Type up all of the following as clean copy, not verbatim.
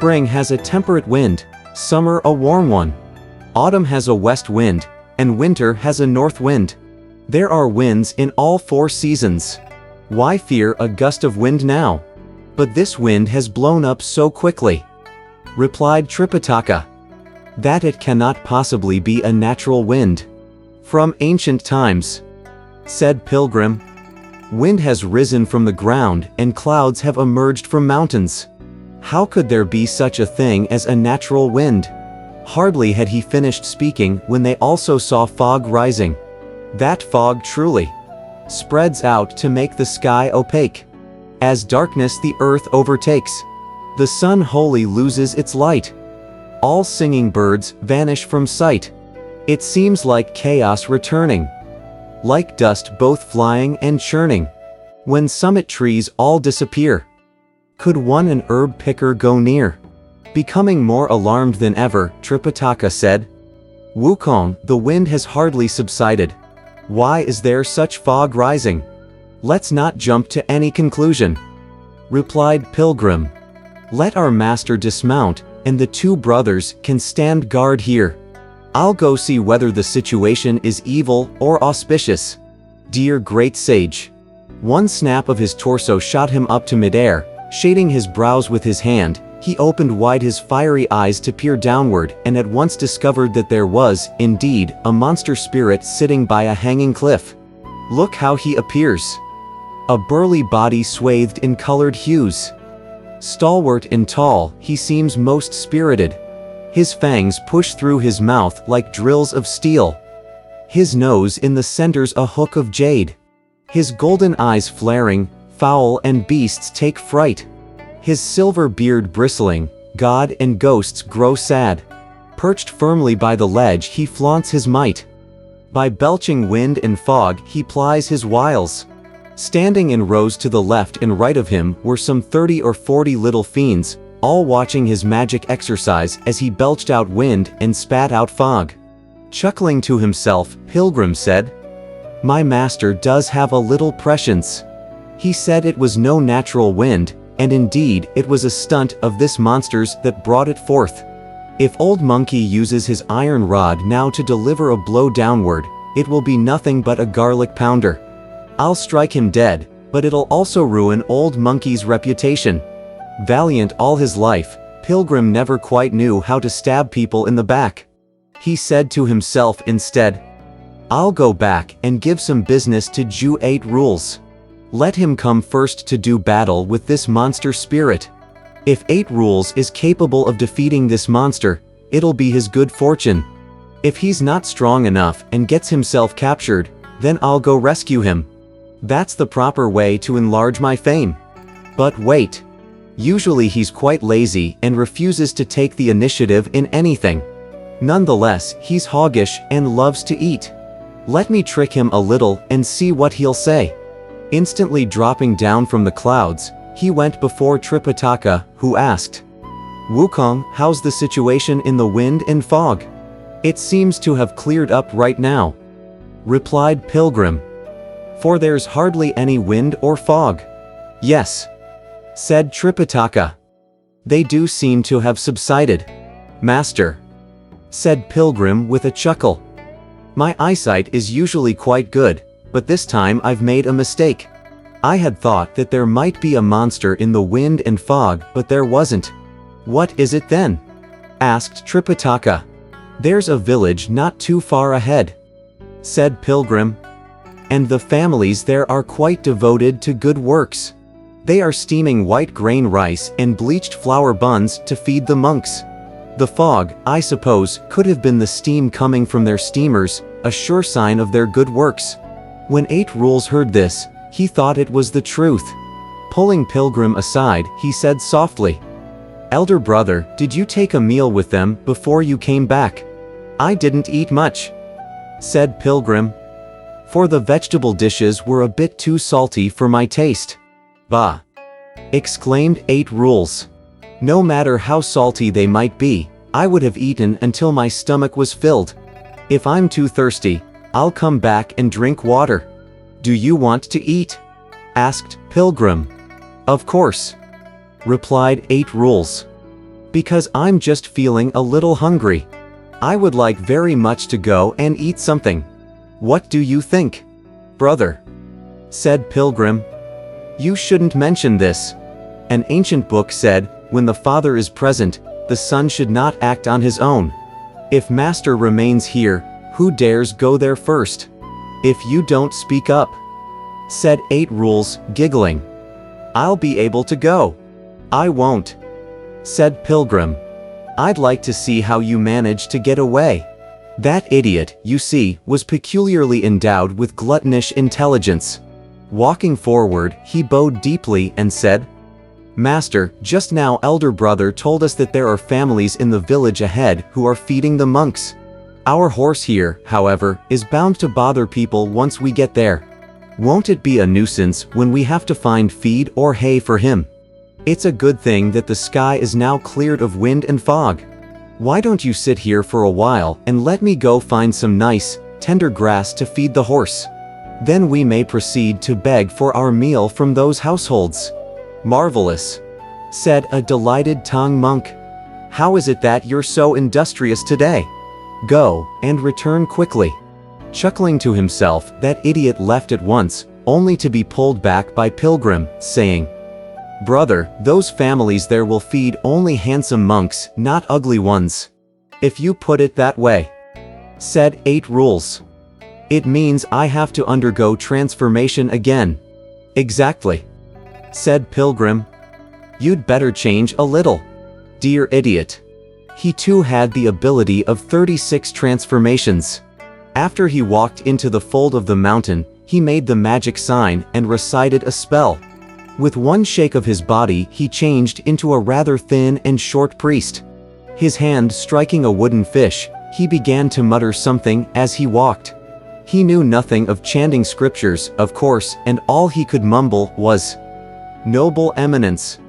Spring has a temperate wind, summer a warm one. Autumn has a west wind, and winter has a north wind. There are winds in all 4 seasons. Why fear a gust of wind now? But this wind has blown up so quickly," replied Tripitaka, "that it cannot possibly be a natural wind from ancient times," said Pilgrim. "Wind has risen from the ground and clouds have emerged from mountains. How could there be such a thing as a natural wind?" Hardly had he finished speaking when they also saw fog rising. That fog truly spreads out to make the sky opaque. As darkness the earth overtakes, the sun wholly loses its light. All singing birds vanish from sight. It seems like chaos returning, like dust both flying and churning. When summit trees all disappear, could one an herb picker go near? Becoming more alarmed than ever, Tripitaka said, "Wukong, the wind has hardly subsided. Why is there such fog rising? Let's not jump to any conclusion," replied Pilgrim. "Let our master dismount, and the 2 brothers can stand guard here. I'll go see whether the situation is evil or auspicious." Dear great sage. One snap of his torso shot him up to midair. Shading his brows with his hand, he opened wide his fiery eyes to peer downward and at once discovered that there was, indeed, a monster spirit sitting by a hanging cliff. Look how he appears. A burly body swathed in colored hues. Stalwart and tall, he seems most spirited. His fangs push through his mouth like drills of steel. His nose in the center's a hook of jade. His golden eyes flaring, fowl and beasts take fright. His silver beard bristling, God and ghosts grow sad. Perched firmly by the ledge he flaunts his might. By belching wind and fog he plies his wiles. Standing in rows to the left and right of him were some 30 or 40 little fiends, all watching his magic exercise as he belched out wind and spat out fog. Chuckling to himself, Pilgrim said, "My master does have a little prescience. He said it was no natural wind, and indeed it was a stunt of this monster's that brought it forth. If Old Monkey uses his iron rod now to deliver a blow downward, it will be nothing but a garlic pounder. I'll strike him dead, but it'll also ruin Old Monkey's reputation." Valiant all his life, Pilgrim never quite knew how to stab people in the back. He said to himself instead, "I'll go back and give some business to Ju 8 Rules. Let him come first to do battle with this monster spirit. If 8 Rules is capable of defeating this monster, it'll be his good fortune. If he's not strong enough and gets himself captured, then I'll go rescue him. That's the proper way to enlarge my fame." But wait. Usually he's quite lazy and refuses to take the initiative in anything. Nonetheless, he's hoggish and loves to eat. Let me trick him a little and see what he'll say. Instantly dropping down from the clouds, he went before Tripitaka, who asked, "Wukong, how's the situation in the wind and fog?" "It seems to have cleared up right now," replied Pilgrim. "For there's hardly any wind or fog." "Yes," said Tripitaka. "They do seem to have subsided." "Master," said Pilgrim with a chuckle, "my eyesight is usually quite good, but this time I've made a mistake. I had thought that there might be a monster in the wind and fog, but there wasn't." "What is it then?" asked Tripitaka. "There's a village not too far ahead," said Pilgrim. "And the families there are quite devoted to good works. They are steaming white grain rice and bleached flour buns to feed the monks. The fog, I suppose, could have been the steam coming from their steamers, a sure sign of their good works." When 8 Rules heard this, he thought it was the truth. Pulling Pilgrim aside, he said softly, "Elder brother, did you take a meal with them before you came back?" "I didn't eat much," said Pilgrim, "for the vegetable dishes were a bit too salty for my taste." "Bah!" exclaimed 8 Rules. "No matter how salty they might be, I would have eaten until my stomach was filled. If I'm too thirsty, I'll come back and drink water." "Do you want to eat?" asked Pilgrim. "Of course," replied 8 Rules. Because I'm just feeling a little hungry. I would like very much to go and eat something. What do you think, brother? Said Pilgrim. You shouldn't mention this. An ancient book said, when the father is present, the son should not act on his own. If master remains here, who dares go there first? If you don't speak up, said 8 Rules, giggling. I'll be able to go. I won't, said Pilgrim. I'd like to see how you manage to get away. That idiot, you see, was peculiarly endowed with gluttonish intelligence. Walking forward, he bowed deeply and said, Master, just now elder brother told us that there are families in the village ahead who are feeding the monks. Our horse here, however, is bound to bother people once we get there. Won't it be a nuisance when we have to find feed or hay for him? It's a good thing that the sky is now cleared of wind and fog. Why don't you sit here for a while and let me go find some nice, tender grass to feed the horse? Then we may proceed to beg for our meal from those households. Marvelous, said a delighted Tang monk. How is it that you're so industrious today? Go, and return quickly. Chuckling to himself, that idiot left at once, only to be pulled back by Pilgrim, saying, Brother, those families there will feed only handsome monks, not ugly ones. If you put it that way, said 8 Rules. It means I have to undergo transformation again. Exactly, said Pilgrim. You'd better change a little. Dear idiot. He too had the ability of 36 transformations. After he walked into the fold of the mountain, he made the magic sign and recited a spell. With one shake of his body, he changed into a rather thin and short priest. His hand striking a wooden fish, he began to mutter something as he walked. He knew nothing of chanting scriptures, of course, and all he could mumble was, Noble Eminence.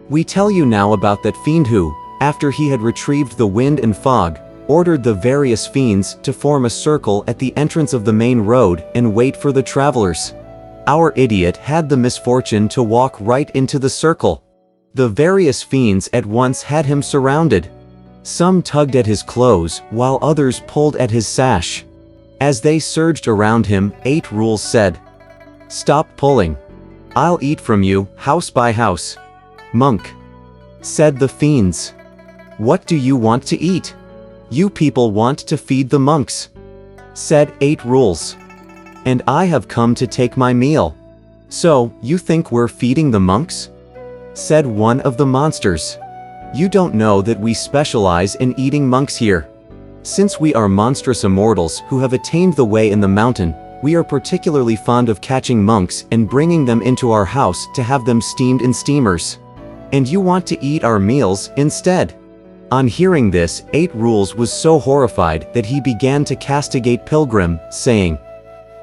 We tell you now about that fiend who, after he had retrieved the wind and fog, ordered the various fiends to form a circle at the entrance of the main road and wait for the travelers. Our idiot had the misfortune to walk right into the circle. The various fiends at once had him surrounded. Some tugged at his clothes, while others pulled at his sash. As they surged around him, 8 Rules said, Stop pulling. I'll eat from you, house by house. Monk, said the fiends. What do you want to eat? You people want to feed the monks, said 8 Rules. And I have come to take my meal. So, you think we're feeding the monks? Said one of the monsters. You don't know that we specialize in eating monks here. Since we are monstrous immortals who have attained the way in the mountain, we are particularly fond of catching monks and bringing them into our house to have them steamed in steamers. And you want to eat our meals instead? On hearing this, 8 Rules was so horrified that he began to castigate Pilgrim, saying,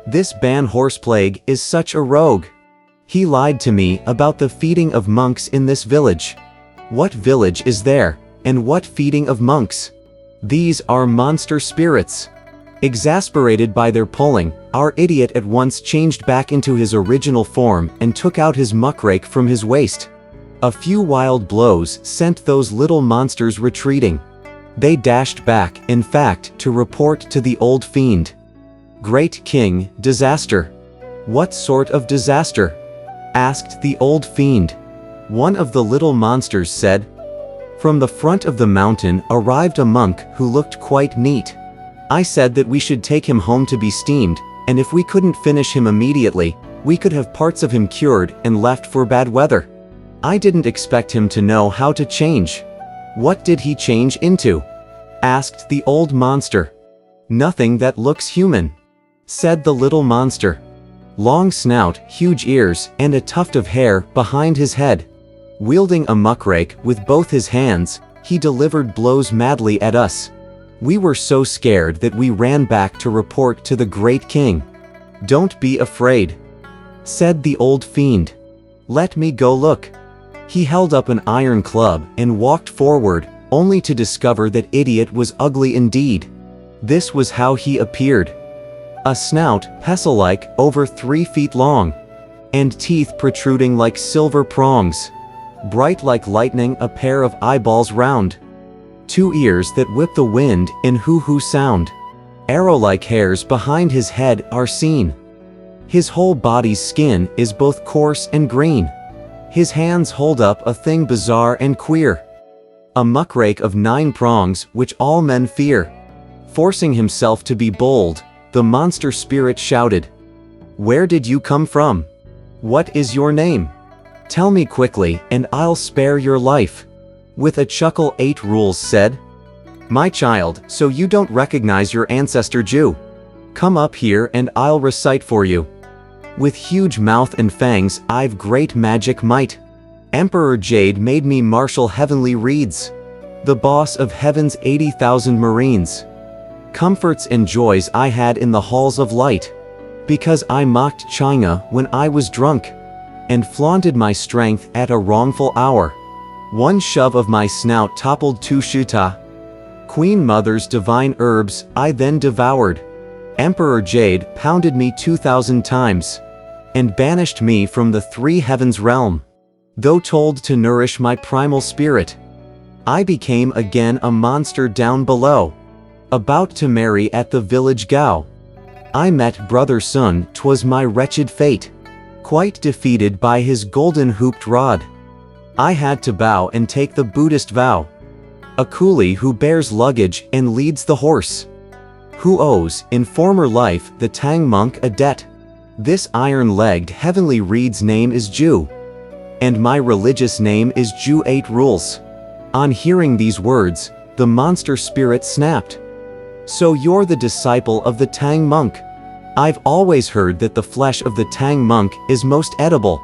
This Ban Horse Plague is such a rogue. He lied to me about the feeding of monks in this village. What village is there, and what feeding of monks? These are monster spirits. Exasperated by their pulling, our idiot at once changed back into his original form and took out his muckrake from his waist. A few wild blows sent those little monsters retreating. They dashed back, in fact, to report to the old fiend. Great King, disaster. What sort of disaster? Asked the old fiend. One of the little monsters said, From the front of the mountain arrived a monk who looked quite neat. I said that we should take him home to be steamed, and if we couldn't finish him immediately, we could have parts of him cured and left for bad weather. I didn't expect him to know how to change. What did he change into? Asked the old monster. Nothing that looks human, said the little monster. Long snout, huge ears, and a tuft of hair behind his head. Wielding a muckrake with both his hands, he delivered blows madly at us. We were so scared that we ran back to report to the great king. Don't be afraid, said the old fiend. Let me go look. He held up an iron club and walked forward, only to discover that idiot was ugly indeed. This was how he appeared. A snout, pestle-like, over 3 feet long, and teeth protruding like silver prongs. bright like lightning, a pair of eyeballs round, 2 ears that whip the wind in hoo-hoo sound, arrow-like hairs behind his head are seen. His whole body's skin is both coarse and green. His hands hold up a thing bizarre and queer, a muckrake of 9 prongs which all men fear. Forcing himself to be bold, the monster spirit shouted, "Where did you come from? What is your name? Tell me quickly, and I'll spare your life." With a chuckle 8 Rules said, "My child, so you don't recognize your ancestor Jew? Come up here and I'll recite for you. With huge mouth and fangs, I've great magic might. Emperor Jade made me marshal heavenly reeds, the boss of heaven's 80,000 marines. Comforts and joys I had in the halls of light, because I mocked China when I was drunk, and flaunted my strength at a wrongful hour. One shove of my snout toppled 2 Shuta. Queen Mother's divine herbs I then devoured. Emperor Jade pounded me 2,000 times, and banished me from the 3 heavens realm. Though told to nourish my primal spirit, I became again a monster down below, about to marry at the village Gao. I met Brother Sun, 'twas my wretched fate, quite defeated by his golden hooped rod. I had to bow and take the Buddhist vow, a coolie who bears luggage and leads the horse, who owes, in former life, the Tang monk a debt. This iron-legged heavenly reed's name is Jew, and my religious name is Jew 8 Rules." On hearing these words, the monster spirit snapped, "So you're the disciple of the Tang monk? I've always heard that the flesh of the Tang monk is most edible.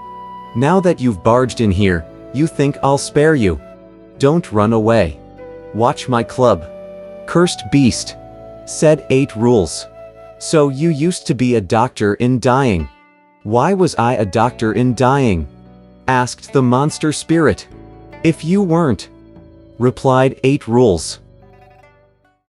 Now that you've barged in here, you think I'll spare you? Don't run away. Watch my club." "Cursed beast," said 8 Rules. "So you used to be a doctor in dying." "Why was I a doctor in dying?" asked the monster spirit. "If you weren't," replied 8 Rules,